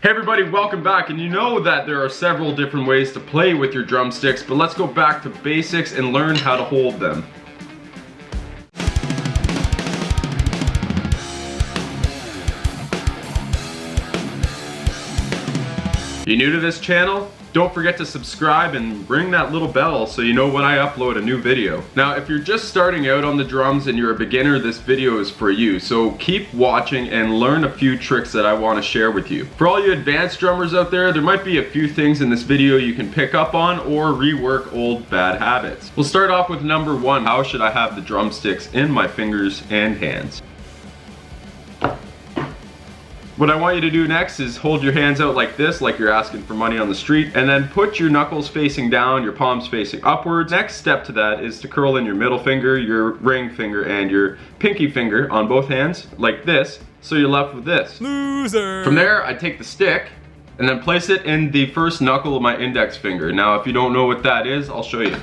Hey everybody, welcome back. And you know that there are several different ways to play with your drumsticks, but let's go back to basics and learn how to hold them. You new to this channel? Don't forget to subscribe and ring that little bell so you know when I upload a new video. Now, if you're just starting out on the drums and you're a beginner, this video is for you. So keep watching and learn a few tricks that I want to share with you. For all you advanced drummers out there might be a few things in this video you can pick up on or rework old bad habits. We'll start off with number one. How should I have the drumsticks in my fingers and hands? What I want you to do next is hold your hands out like this, like you're asking for money on the street, and then put your knuckles facing down, your palms facing upwards. Next step to that is to curl in your middle finger, your ring finger, and your pinky finger on both hands, like this, so you're left with this. Loser! From there, I take the stick, and then place it in the first knuckle of my index finger. Now, if you don't know what that is, I'll show you.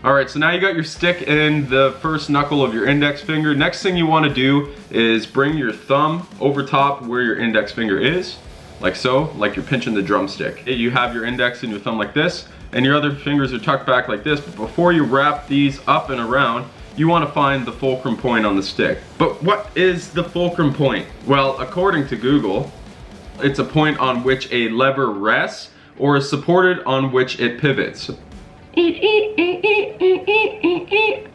Alright, so now you got your stick in the first knuckle of your index finger. Next thing you want to do is bring your thumb over top where your index finger is, like so, like you're pinching the drumstick. You have your index and your thumb like this, and your other fingers are tucked back like this, but before you wrap these up and around, you want to find the fulcrum point on the stick. But what is the fulcrum point? Well, according to Google, it's a point on which a lever rests or is supported on which it pivots.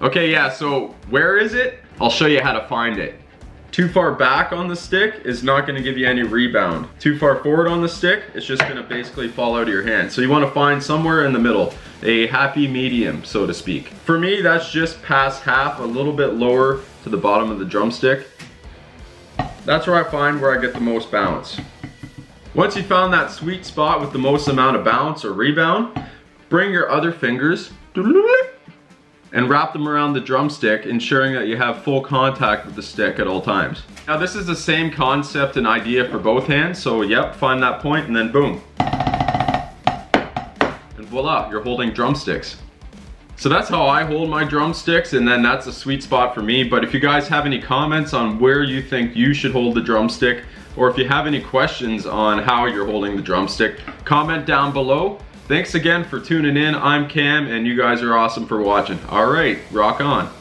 Okay, yeah, so where is it? I'll show you how to find it. Too far back on the stick is not gonna give you any rebound. Too far forward on the stick, it's just gonna basically fall out of your hand. So you wanna find somewhere in the middle, a happy medium, so to speak. For me, that's just past half, a little bit lower to the bottom of the drumstick. That's where I find where I get the most bounce. Once you found that sweet spot with the most amount of bounce or rebound, bring your other fingers and wrap them around the drumstick, ensuring that you have full contact with the stick at all times. Now this is the same concept and idea for both hands, so yep, find that point and then boom. And voila, you're holding drumsticks. So that's how I hold my drumsticks, and then that's a sweet spot for me. But if you guys have any comments on where you think you should hold the drumstick, or if you have any questions on how you're holding the drumstick, comment down below. Thanks again for tuning in. I'm Cam, and you guys are awesome for watching. All right, rock on.